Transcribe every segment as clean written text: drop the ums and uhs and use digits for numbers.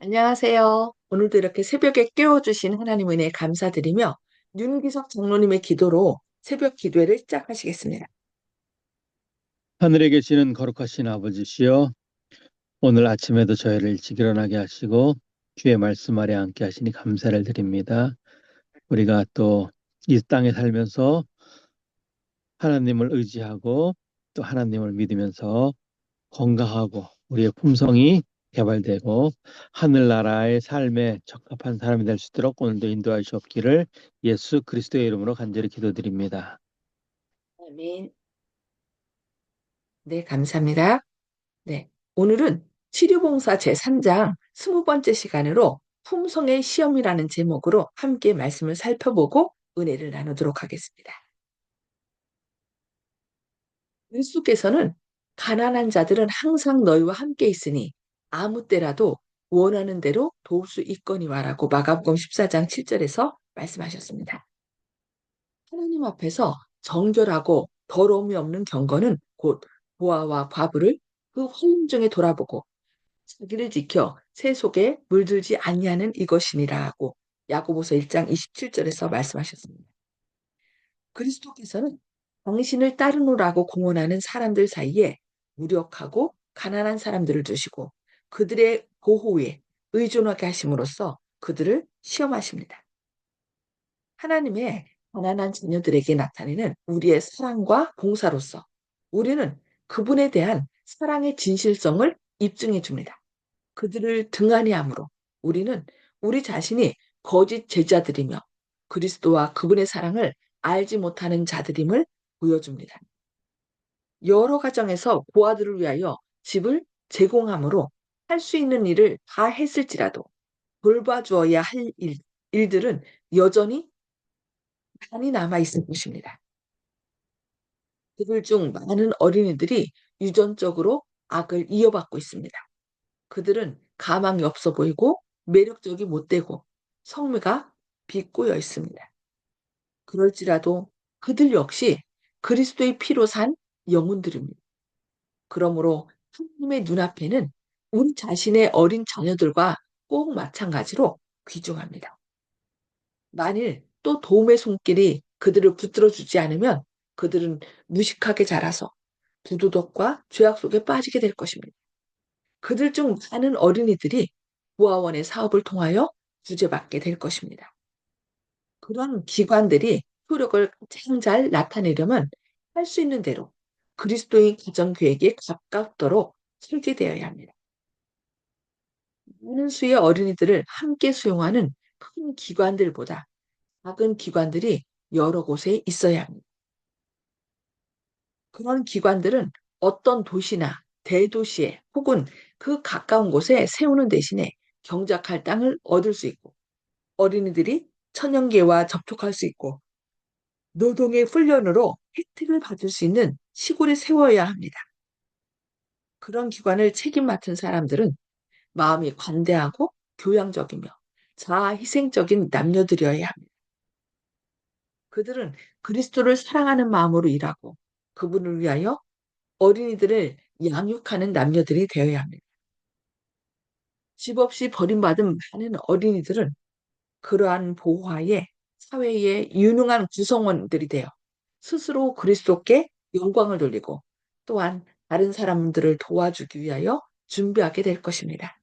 안녕하세요. 오늘도 이렇게 새벽에 깨워주신 하나님 은혜에 감사드리며 윤기석 장로님의 기도로 새벽 기도회를 시작하시겠습니다. 하늘에 계시는 거룩하신 아버지시여, 오늘 아침에도 저희를 일찍 일어나게 하시고 주의 말씀 아래 앉게 하시니 감사를 드립니다. 우리가 또 이 땅에 살면서 하나님을 의지하고 또 하나님을 믿으면서 건강하고 우리의 품성이 개발되고 하늘나라의 삶에 적합한 사람이 될 수 있도록 오늘도 인도하시옵기를 예수 그리스도의 이름으로 간절히 기도드립니다. 아멘. 네, 감사합니다. 네, 오늘은 치료봉사 제3장 20번째 시간으로 품성의 시험이라는 제목으로 함께 말씀을 살펴보고 은혜를 나누도록 하겠습니다. 예수께서는 가난한 자들은 항상 너희와 함께 있으니 아무 때라도 원하는 대로 도울 수 있거니와라고 마가복음 14장 7절에서 말씀하셨습니다. 하나님 앞에서 정결하고 더러움이 없는 경건은 곧 고아와 과부를 그 환림 중에 돌아보고 자기를 지켜 새 속에 물들지 아니하는 이것이니라고 야고보서 1장 27절에서 말씀하셨습니다. 그리스도께서는 당신을 따르노라고 공언하는 사람들 사이에 무력하고 가난한 사람들을 두시고 그들의 보호에 의존하게 하심으로써 그들을 시험하십니다. 하나님의 가난한 자녀들에게 나타내는 우리의 사랑과 봉사로서 우리는 그분에 대한 사랑의 진실성을 입증해 줍니다. 그들을 등한히 함으로 우리는 우리 자신이 거짓 제자들이며 그리스도와 그분의 사랑을 알지 못하는 자들임을 보여줍니다. 여러 가정에서 고아들을 위하여 집을 제공함으로 할 수 있는 일을 다 했을지라도 돌봐주어야 할 일들은 여전히 많이 남아 있을 것입니다. 그들 중 많은 어린이들이 유전적으로 악을 이어받고 있습니다. 그들은 가망이 없어 보이고 매력적이 못되고 성미가 비꼬여 있습니다. 그럴지라도 그들 역시 그리스도의 피로 산 영혼들입니다. 그러므로 하나님의 눈앞에는 우리 자신의 어린 자녀들과 꼭 마찬가지로 귀중합니다. 만일 또 도움의 손길이 그들을 붙들어 주지 않으면 그들은 무식하게 자라서 부도덕과 죄악 속에 빠지게 될 것입니다. 그들 중 많은 어린이들이 보아원의 사업을 통하여 구제받게 될 것입니다. 그런 기관들이 효력을 가장 잘 나타내려면 할 수 있는 대로 그리스도인 가정 계획에 가깝도록 설계되어야 합니다. 많은 수의 어린이들을 함께 수용하는 큰 기관들보다 작은 기관들이 여러 곳에 있어야 합니다. 그런 기관들은 어떤 도시나 대도시에 혹은 그 가까운 곳에 세우는 대신에 경작할 땅을 얻을 수 있고 어린이들이 천연계와 접촉할 수 있고 노동의 훈련으로 혜택을 받을 수 있는 시골에 세워야 합니다. 그런 기관을 책임 맡은 사람들은 마음이 관대하고 교양적이며 자아 희생적인 남녀들이어야 합니다. 그들은 그리스도를 사랑하는 마음으로 일하고 그분을 위하여 어린이들을 양육하는 남녀들이 되어야 합니다. 집 없이 버림받은 많은 어린이들은 그러한 보호하에 사회의 유능한 구성원들이 되어 스스로 그리스도께 영광을 돌리고 또한 다른 사람들을 도와주기 위하여 준비하게 될 것입니다.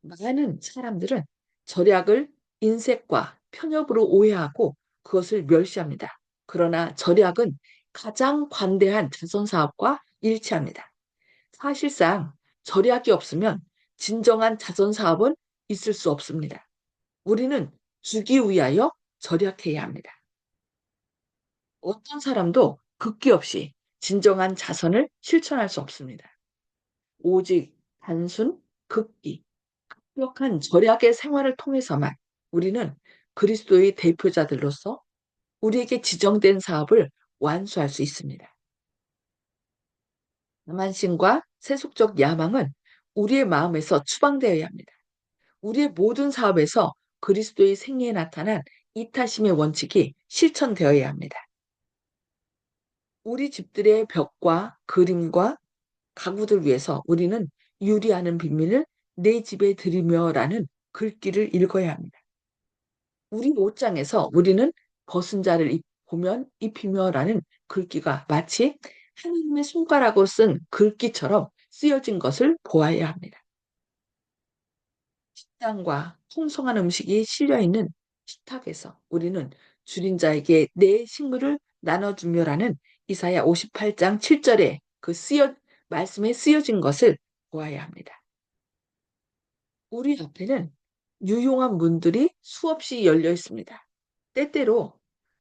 많은 사람들은 절약을 인색과 편협으로 오해하고 그것을 멸시합니다. 그러나 절약은 가장 관대한 자선 사업과 일치합니다. 사실상 절약이 없으면 진정한 자선 사업은 있을 수 없습니다. 우리는 주기 위하여 절약해야 합니다. 어떤 사람도 극기 없이 진정한 자선을 실천할 수 없습니다. 오직 단순 극기, 완벽한 절약의 생활을 통해서만 우리는 그리스도의 대표자들로서 우리에게 지정된 사업을 완수할 수 있습니다. 자만심과 세속적 야망은 우리의 마음에서 추방되어야 합니다. 우리의 모든 사업에서 그리스도의 생애에 나타난 이타심의 원칙이 실천되어야 합니다. 우리 집들의 벽과 그림과 가구들 위해서 우리는 유리하는 비밀을 내 집에 들이며라는 글귀를 읽어야 합니다. 우리 옷장에서 우리는 벗은 자를 보면 입히며라는 글귀가 마치 하나님의 손가락으로 쓴 글귀처럼 쓰여진 것을 보아야 합니다. 식당과 풍성한 음식이 실려 있는 식탁에서 우리는 줄인 자에게 내 식물을 나눠주며라는 이사야 58장 7절에 말씀에 쓰여진 것을 보아야 합니다. 우리 앞에는 유용한 문들이 수없이 열려 있습니다. 때때로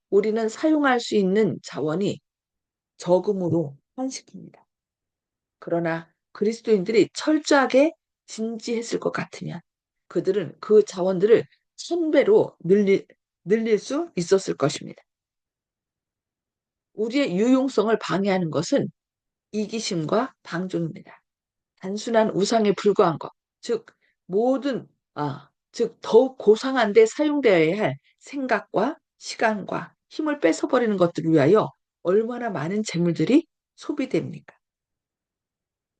우리는 사용할 수 있는 자원이 적음으로 한식입니다. 그러나 그리스도인들이 철저하게 진지했을 것 같으면 그들은 그 자원들을 1000배로 늘릴 수 있었을 것입니다. 우리의 유용성을 방해하는 것은 이기심과 방종입니다. 단순한 우상에 불과한 것, 즉 모든 즉 더욱 고상한 데 사용되어야 할 생각과 시간과 힘을 뺏어버리는 것들을 위하여 얼마나 많은 재물들이 소비됩니까?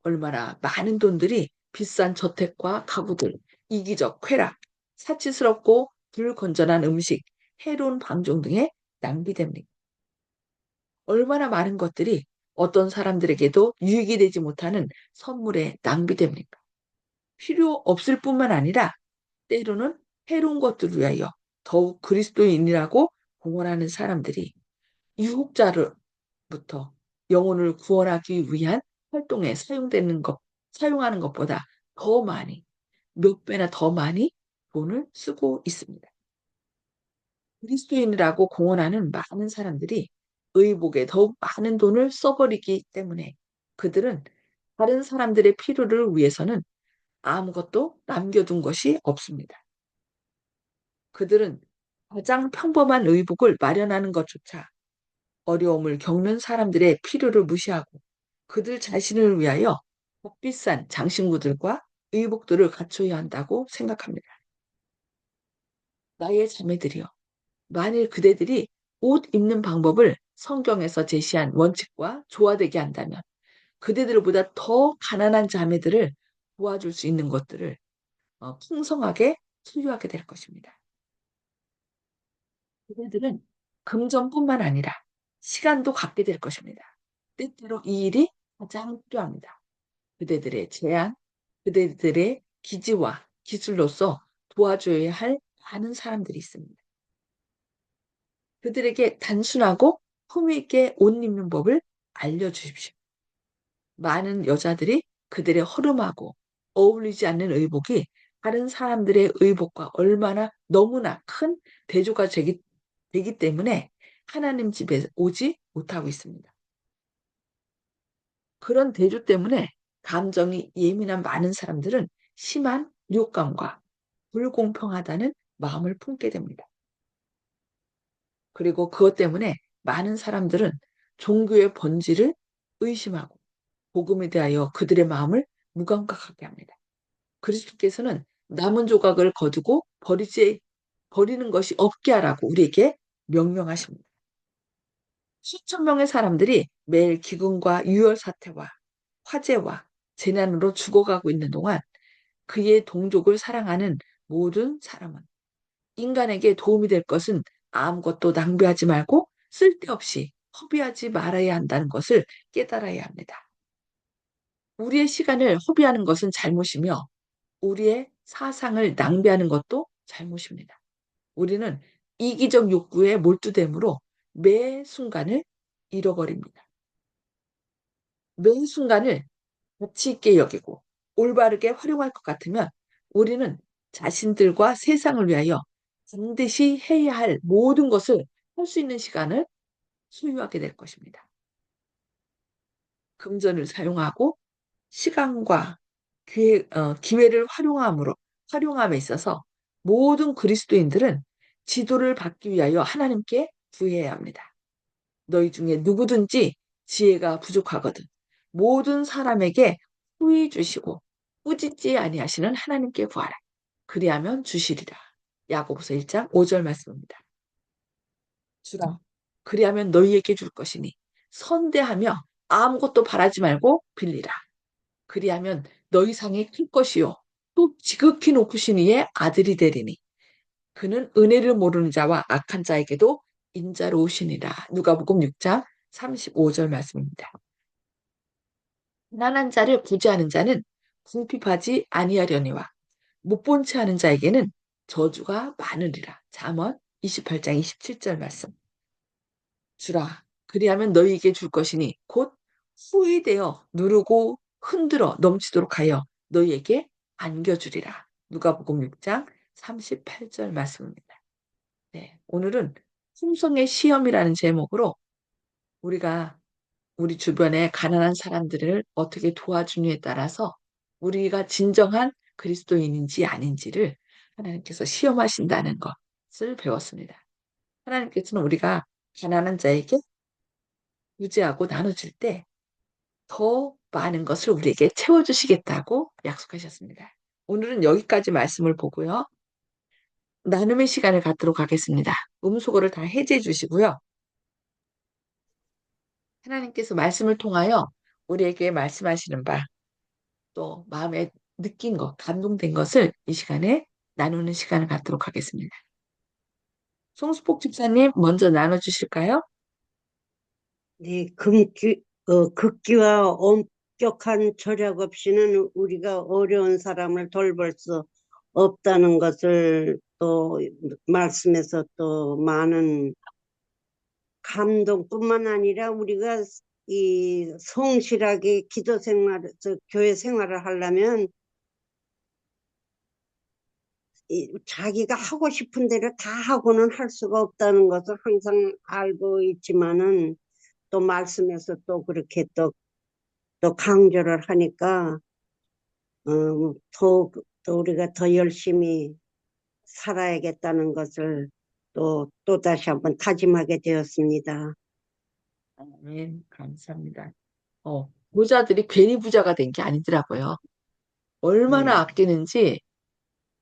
얼마나 많은 돈들이 비싼 저택과 가구들, 이기적 쾌락, 사치스럽고 불건전한 음식, 해로운 방종 등에 낭비됩니다. 얼마나 많은 것들이 어떤 사람들에게도 유익이 되지 못하는 선물에 낭비됩니까? 필요 없을 뿐만 아니라 때로는 해로운 것들을 위하여 더욱 그리스도인이라고 공언하는 사람들이 유혹자로부터 영혼을 구원하기 위한 활동에 사용하는 것보다 더 많이, 몇 배나 더 많이 돈을 쓰고 있습니다. 그리스도인이라고 공언하는 많은 사람들이 의복에 더욱 많은 돈을 써버리기 때문에 그들은 다른 사람들의 필요를 위해서는 아무것도 남겨둔 것이 없습니다. 그들은 가장 평범한 의복을 마련하는 것조차 어려움을 겪는 사람들의 필요를 무시하고 그들 자신을 위하여 값비싼 장신구들과 의복들을 갖춰야 한다고 생각합니다. 나의 자매들이여, 만일 그대들이 옷 입는 방법을 성경에서 제시한 원칙과 조화되게 한다면 그대들보다 더 가난한 자매들을 도와줄 수 있는 것들을 풍성하게 소유하게 될 것입니다. 그대들은 금전뿐만 아니라 시간도 갖게 될 것입니다. 때때로 이 일이 가장 필요합니다. 그대들의 제안, 그대들의 기지와 기술로서 도와줘야 할 많은 사람들이 있습니다. 그들에게 단순하고 품위 있게 옷 입는 법을 알려주십시오. 많은 여자들이 그들의 허름하고 어울리지 않는 의복이 다른 사람들의 의복과 얼마나 너무나 큰 대조가 되기 때문에 하나님 집에 오지 못하고 있습니다. 그런 대조 때문에 감정이 예민한 많은 사람들은 심한 유혹감과 불공평하다는 마음을 품게 됩니다. 그리고 그것 때문에 많은 사람들은 종교의 본질을 의심하고 복음에 대하여 그들의 마음을 무감각하게 합니다. 그리스도께서는 남은 조각을 거두고 버리는 것이 없게 하라고 우리에게 명령하십니다. 수천 명의 사람들이 매일 기근과 유혈 사태와 화재와 재난으로 죽어가고 있는 동안 그의 동족을 사랑하는 모든 사람은 인간에게 도움이 될 것은 아무것도 낭비하지 말고 쓸데없이 허비하지 말아야 한다는 것을 깨달아야 합니다. 우리의 시간을 허비하는 것은 잘못이며 우리의 사상을 낭비하는 것도 잘못입니다. 우리는 이기적 욕구에 몰두됨으로 매 순간을 잃어버립니다. 매 순간을 가치 있게 여기고 올바르게 활용할 것 같으면 우리는 자신들과 세상을 위하여 반드시 해야 할 모든 것을 할 수 있는 시간을 소유하게 될 것입니다. 금전을 사용하고 시간과 기회를 활용함에 있어서 모든 그리스도인들은 지도를 받기 위하여 하나님께 구해야 합니다. 너희 중에 누구든지 지혜가 부족하거든 모든 사람에게 후히 주시고 꾸짖지 아니하시는 하나님께 구하라. 그리하면 주시리라. 야고보서 1장 5절 말씀입니다. 주라. 그리하면 너희에게 줄 것이니 선대하며 아무것도 바라지 말고 빌리라. 그리하면 너희 상이 클 것이요 또 지극히 높으신 이의 아들이 되리니 그는 은혜를 모르는 자와 악한 자에게도 인자로우시니라. 누가복음 6장 35절 말씀입니다. 가난한 자를 구제하는 자는 궁핍하지 아니하려니와 못 본 채 하는 자에게는 저주가 많으리라. 잠언 28장 27절 말씀. 주라 그리하면 너희에게 줄 것이니 곧 후히 되어 누르고 흔들어 넘치도록 하여 너희에게 안겨주리라. 누가복음 6장 38절 말씀입니다. 네, 오늘은 품성의 시험이라는 제목으로 우리가 우리 주변의 가난한 사람들을 어떻게 도와주느냐에 따라서 우리가 진정한 그리스도인인지 아닌지를 하나님께서 시험하신다는 것을 배웠습니다. 하나님께서는 우리가 가난한 자에게 유지하고 나눠줄 때 더 많은 것을 우리에게 채워주시겠다고 약속하셨습니다. 오늘은 여기까지 말씀을 보고요. 나눔의 시간을 갖도록 하겠습니다. 음소거를 다 해제해 주시고요. 하나님께서 말씀을 통하여 우리에게 말씀하시는 바, 또 마음에 느낀 것, 감동된 것을 이 시간에 나누는 시간을 갖도록 하겠습니다. 송수복 집사님 먼저 나눠주실까요? 네, 극기와 엄격한 절약 없이는 우리가 어려운 사람을 돌볼 수 없다는 것을 또 말씀에서 또 많은 감동뿐만 아니라 우리가 이 성실하게 기도 생활, 교회 생활을 하려면 자기가 하고 싶은 대로 다 하고는 할 수가 없다는 것을 항상 알고 있지만은 또 말씀에서 또 그렇게 또 강조를 하니까 더 우리가 더 열심히 살아야겠다는 것을 또 다시 한번 다짐하게 되었습니다. 아멘, 감사합니다. 부자들이 괜히 부자가 된 게 아니더라고요. 얼마나 네, 아끼는지 네,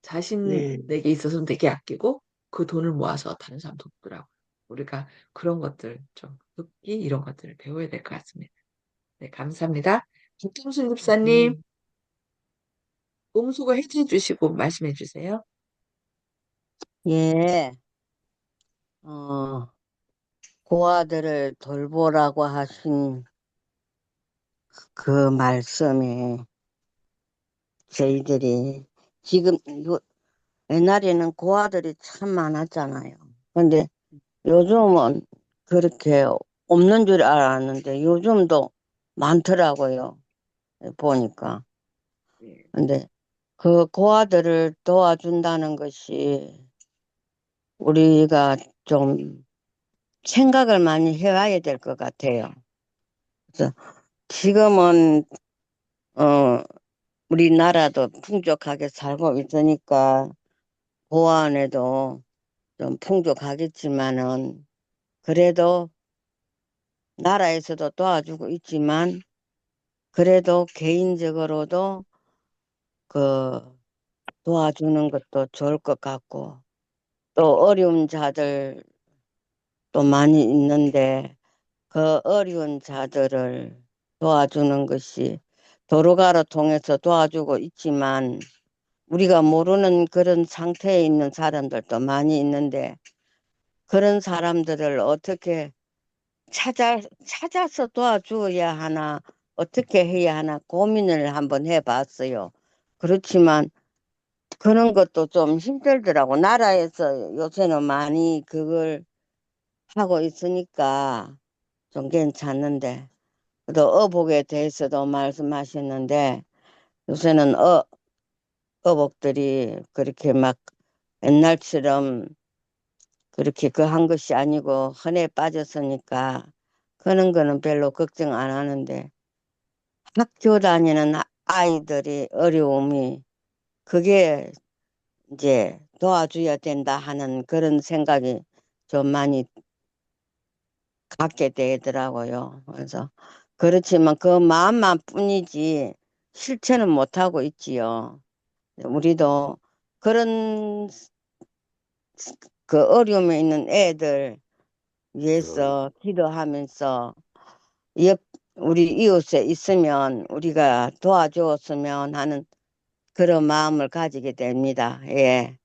자신에게 있어서는 되게 아끼고 그 돈을 모아서 다른 사람 돕더라고요. 우리가 그런 것들 좀 흡기 이런 것들을 배워야 될 것 같습니다. 네, 감사합니다. 김kim순 집사님, 네. 음소거 해주해 주시고 말씀해 주세요. 예, 고아들을 돌보라고 하신 그 말씀이 저희들이 지금 옛날에는 고아들이 참 많았잖아요. 근데 요즘은 그렇게 없는 줄 알았는데 요즘도 많더라고요. 보니까. 네, 근데 그 고아들을 도와준다는 것이 우리가 좀 생각을 많이 해봐야 될 것 같아요. 그래서 지금은 어 우리나라도 풍족하게 살고 있으니까 보안에도 좀 풍족하겠지만은 그래도 나라에서도 도와주고 있지만 그래도 개인적으로도 그 도와주는 것도 좋을 것 같고 또 어려운 자들 또 많이 있는데 그 어려운 자들을 도와주는 것이 도로가를 통해서 도와주고 있지만 우리가 모르는 그런 상태에 있는 사람들도 많이 있는데 그런 사람들을 어떻게 찾아서 도와줘야 하나 어떻게 해야 하나 고민을 한번 해봤어요. 그렇지만 그런 것도 좀 힘들더라고. 나라에서 요새는 많이 그걸 하고 있으니까 좀 괜찮는데 또 어복에 대해서도 말씀하셨는데 요새는 어복들이 그렇게 막 옛날처럼 그렇게 그 한 것이 아니고 흔해 빠졌으니까 그런 거는 별로 걱정 안 하는데 학교 다니는 아이들이 어려움이 그게 이제 도와줘야 된다 하는 그런 생각이 좀 많이 갖게 되더라고요. 그래서 그렇지만 그 마음만 뿐이지 실천은 못하고 있지요. 우리도 그런 그 어려움에 있는 애들 위해서 기도하면서 옆 우리 이웃에 있으면 우리가 도와주었으면 하는 그런 마음을 가지게 됩니다. 예.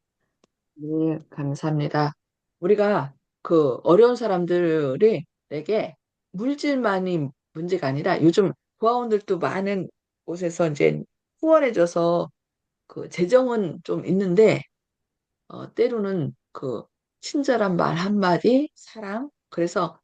네, 감사합니다. 우리가 그 어려운 사람들에게 물질만이 문제가 아니라 요즘 고아원들도 많은 곳에서 이제 후원해줘서 그 재정은 좀 있는데 때로는 그 친절한 말 한마디, 사랑, 그래서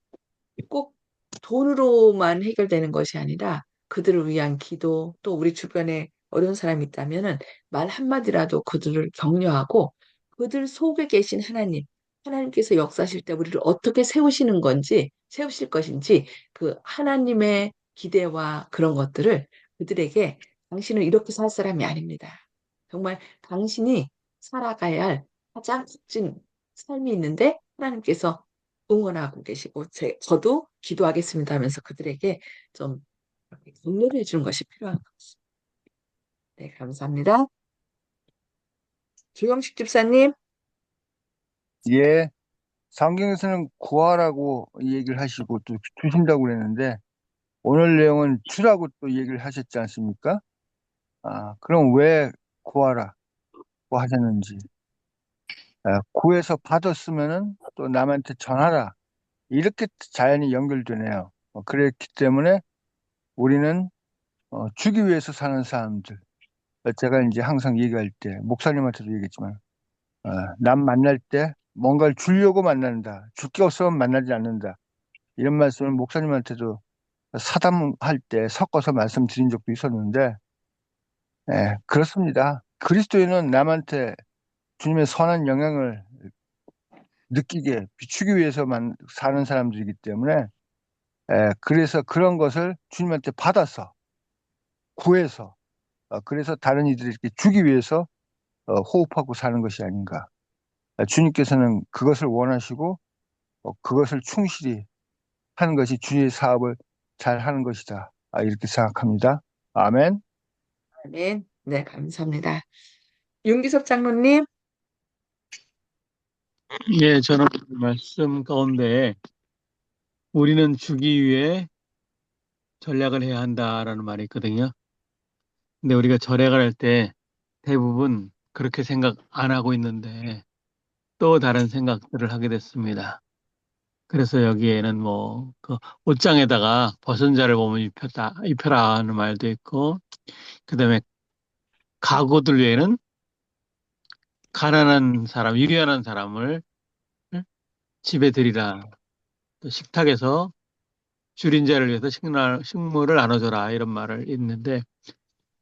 꼭 돈으로만 해결되는 것이 아니라 그들을 위한 기도, 또 우리 주변에 어려운 사람이 있다면은 말 한마디라도 그들을 격려하고 그들 속에 계신 하나님, 하나님께서 역사하실 때 우리를 어떻게 세우시는 건지, 세우실 것인지 그 하나님의 기대와 그런 것들을 그들에게 당신은 이렇게 살 사람이 아닙니다. 정말 당신이 살아가야 할 가장 값진 삶이 있는데 하나님께서 응원하고 계시고 저도 기도하겠습니다 하면서 그들에게 좀 이렇게 격려를 해주는 것이 필요한 것 같습니다. 네, 감사합니다. 조영식 집사님, 예, 성경에서는 구하라고 얘기를 하시고 또 주신다고 그랬는데 오늘 내용은 주라고 또 얘기를 하셨지 않습니까? 그럼 왜 구하라고 하셨는지, 구해서 받았으면은 또 남한테 전하라. 이렇게 자연히 연결되네요. 그랬기 때문에 우리는 주기 위해서 사는 사람들. 제가 이제 항상 얘기할 때, 목사님한테도 얘기했지만, 남 만날 때 뭔가를 주려고 만난다. 줄 게 없으면 만나지 않는다. 이런 말씀을 목사님한테도 사담할 때 섞어서 말씀드린 적도 있었는데, 그렇습니다. 그리스도인은 남한테 주님의 선한 영향을 느끼게 비추기 위해서만 사는 사람들이기 때문에, 그래서 그런 것을 주님한테 받아서, 구해서, 그래서 다른 이들에게 주기 위해서 호흡하고 사는 것이 아닌가. 주님께서는 그것을 원하시고, 그것을 충실히 하는 것이 주의 사업을 잘 하는 것이다. 이렇게 생각합니다. 아멘. 아멘. 네, 감사합니다. 윤기섭 장로님, 예, 저는 말씀 가운데 우리는 주기 위해 전략을 해야 한다라는 말이 있거든요. 근데 우리가 절약을 할 때 대부분 그렇게 생각 안 하고 있는데 또 다른 생각들을 하게 됐습니다. 그래서 여기에는 뭐, 그 옷장에다가 벗은 자를 보면 입혀라 하는 말도 있고, 그 다음에 가구들 외에는 가난한 사람, 유리한 사람을 집에 들이라. 또 식탁에서 줄인 자를 위해서 식물을 나눠줘라. 이런 말을 있는데,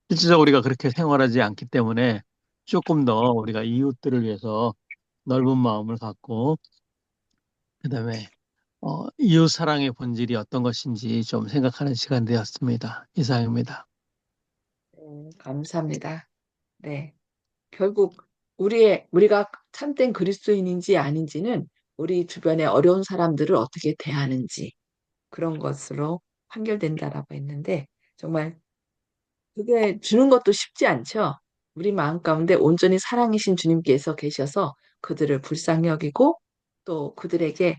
실제적으로 우리가 그렇게 생활하지 않기 때문에 조금 더 우리가 이웃들을 위해서 넓은 마음을 갖고, 그 다음에 이웃 사랑의 본질이 어떤 것인지 좀 생각하는 시간 되었습니다. 이상입니다. 감사합니다. 네, 결국 우리가 참된 그리스도인인지 아닌지는 우리 주변의 어려운 사람들을 어떻게 대하는지 그런 것으로 판결된다라고 했는데 정말 그게 주는 것도 쉽지 않죠. 우리 마음 가운데 온전히 사랑이신 주님께서 계셔서 그들을 불쌍히 여기고 또 그들에게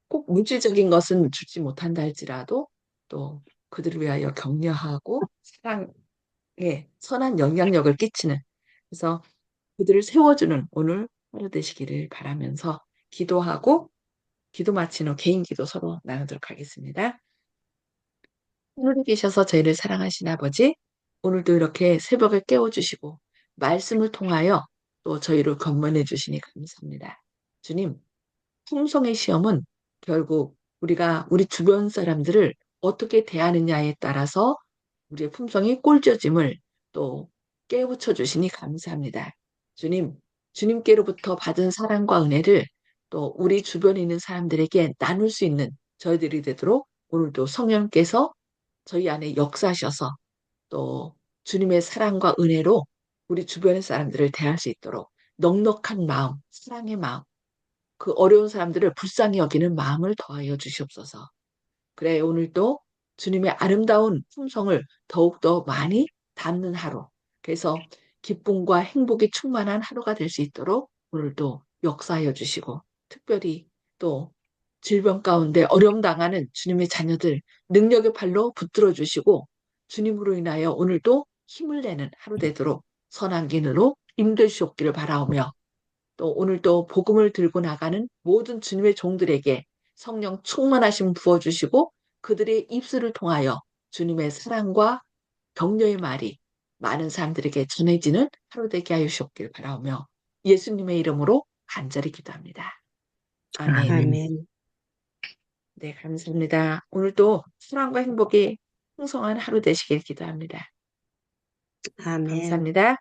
꼭 물질적인 것은 주지 못한다 할지라도 또 그들을 위하여 격려하고 사랑에 선한 영향력을 끼치는 그래서 그들을 세워주는 오늘 하루 되시기를 바라면서 기도하고 기도 마친 후 개인 기도 서로 나누도록 하겠습니다. 하늘에 계셔서 저희를 사랑하신 아버지, 오늘도 이렇게 새벽에 깨워주시고 말씀을 통하여 또 저희를 권면해 주시니 감사합니다. 주님, 품성의 시험은 결국 우리가 우리 주변 사람들을 어떻게 대하느냐에 따라서 우리의 품성이 꼴져짐을 또 깨우쳐 주시니 감사합니다. 주님, 주님께로부터 받은 사랑과 은혜를 또 우리 주변에 있는 사람들에게 나눌 수 있는 저희들이 되도록 오늘도 성령께서 저희 안에 역사하셔서 또 주님의 사랑과 은혜로 우리 주변의 사람들을 대할 수 있도록 넉넉한 마음, 사랑의 마음, 그 어려운 사람들을 불쌍히 여기는 마음을 더하여 주시옵소서. 그래, 오늘도 주님의 아름다운 품성을 더욱더 많이 담는 하루. 그래서 기쁨과 행복이 충만한 하루가 될 수 있도록 오늘도 역사하여 주시고, 특별히 또 질병 가운데 어려움 당하는 주님의 자녀들 능력의 팔로 붙들어 주시고, 주님으로 인하여 오늘도 힘을 내는 하루 되도록 선한 기능으로 임되시옵기를 바라오며 또 오늘도 복음을 들고 나가는 모든 주님의 종들에게 성령 충만하심 부어주시고 그들의 입술을 통하여 주님의 사랑과 격려의 말이 많은 사람들에게 전해지는 하루 되게 하여 주시옵기를 바라오며 예수님의 이름으로 간절히 기도합니다. 아멘. 아멘. 네, 감사합니다. 오늘도 사랑과 행복이 풍성한 하루 되시길 기도합니다. 아멘. 감사합니다.